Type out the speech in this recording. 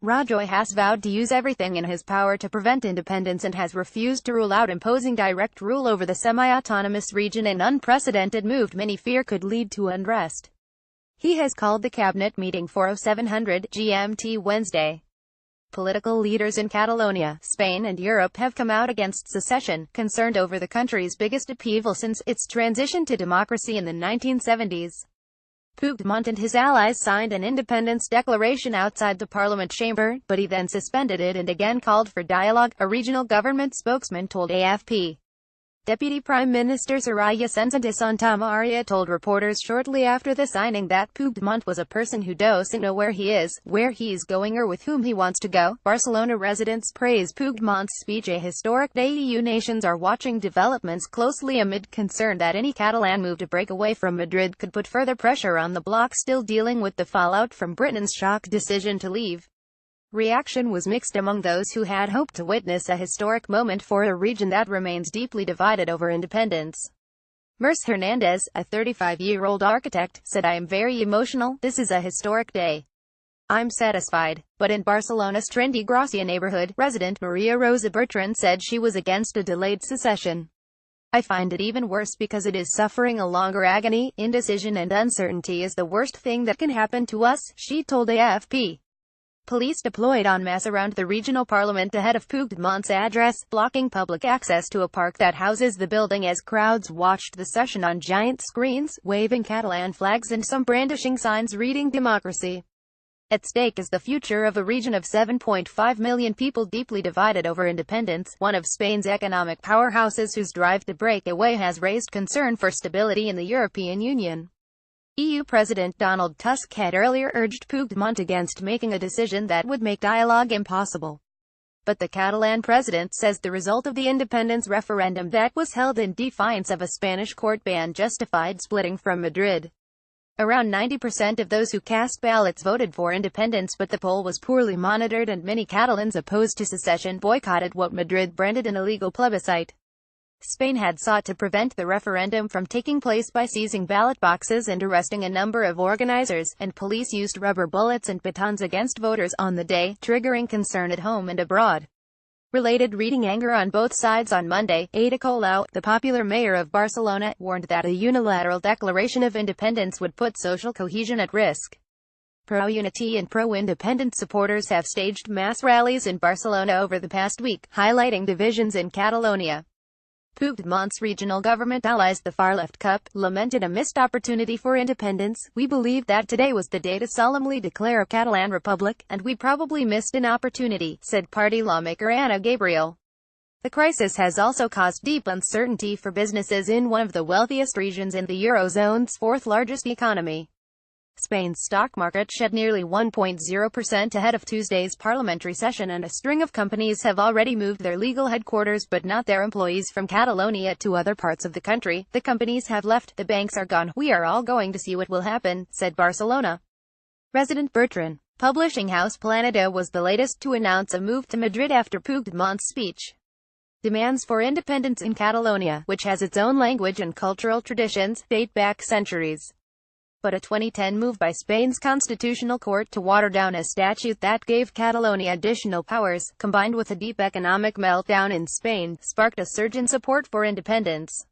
Rajoy has vowed to use everything in his power to prevent independence and has refused to rule out imposing direct rule over the semi-autonomous region, an unprecedented move many fear could lead to unrest. He has called the cabinet meeting for 0700 GMT Wednesday. Political leaders in Catalonia, Spain and Europe have come out against secession, concerned over the country's biggest upheaval since its transition to democracy in the 1970s. Puigdemont and his allies signed an independence declaration outside the parliament chamber, but he then suspended it and again called for dialogue, a regional government spokesman told AFP. Deputy Prime Minister Soraya Sánchez de Santa Maria told reporters shortly after the signing that Puigdemont was a person who doesn't know where he is, where he's going or with whom he wants to go. Barcelona residents praise Puigdemont's speech a historic day. EU nations are watching developments closely amid concern that any Catalan move to break away from Madrid could put further pressure on the bloc still dealing with the fallout from Britain's shock decision to leave. Reaction was mixed among those who had hoped to witness a historic moment for a region that remains deeply divided over independence. Merce Hernandez, a 35-year-old architect, said, "I am very emotional. This is a historic day. I'm satisfied." But in Barcelona's trendy Gracia neighborhood, resident Maria Rosa Bertran said she was against a delayed secession. "I find it even worse because it is suffering a longer agony. Indecision and uncertainty is the worst thing that can happen to us," she told AFP. Police deployed en masse around the regional parliament ahead of Puigdemont's address, blocking public access to a park that houses the building as crowds watched the session on giant screens, waving Catalan flags and some brandishing signs reading "Democracy." At stake is the future of a region of 7.5 million people deeply divided over independence, one of Spain's economic powerhouses whose drive to break away has raised concern for stability in the European Union. EU President Donald Tusk had earlier urged Puigdemont against making a decision that would make dialogue impossible. But the Catalan president says the result of the independence referendum that was held in defiance of a Spanish court ban justified splitting from Madrid. Around 90% of those who cast ballots voted for independence, but the poll was poorly monitored and many Catalans opposed to secession boycotted what Madrid branded an illegal plebiscite. Spain had sought to prevent the referendum from taking place by seizing ballot boxes and arresting a number of organizers, and police used rubber bullets and batons against voters on the day, triggering concern at home and abroad. Related reading anger on both sides on Monday. Ada Colau, the popular mayor of Barcelona, warned that a unilateral declaration of independence would put social cohesion at risk. Pro-unity and pro-independence supporters have staged mass rallies in Barcelona over the past week, highlighting divisions in Catalonia. Puigdemont's regional government allies, the far-left CUP, lamented a missed opportunity for independence. "We believe that today was the day to solemnly declare a Catalan republic, and we probably missed an opportunity," said party lawmaker Ana Gabriel. The crisis has also caused deep uncertainty for businesses in one of the wealthiest regions in the Eurozone's fourth-largest economy. Spain's stock market shed nearly 1.0% ahead of Tuesday's parliamentary session, and a string of companies have already moved their legal headquarters but not their employees from Catalonia to other parts of the country. "The companies have left, the banks are gone. We are all going to see what will happen," said Barcelona resident Bertran. Publishing house Planeta was the latest to announce a move to Madrid after Puigdemont's speech. Demands for independence in Catalonia, which has its own language and cultural traditions, date back centuries. But a 2010 move by Spain's constitutional court to water down a statute that gave Catalonia additional powers, combined with a deep economic meltdown in Spain, sparked a surge in support for independence.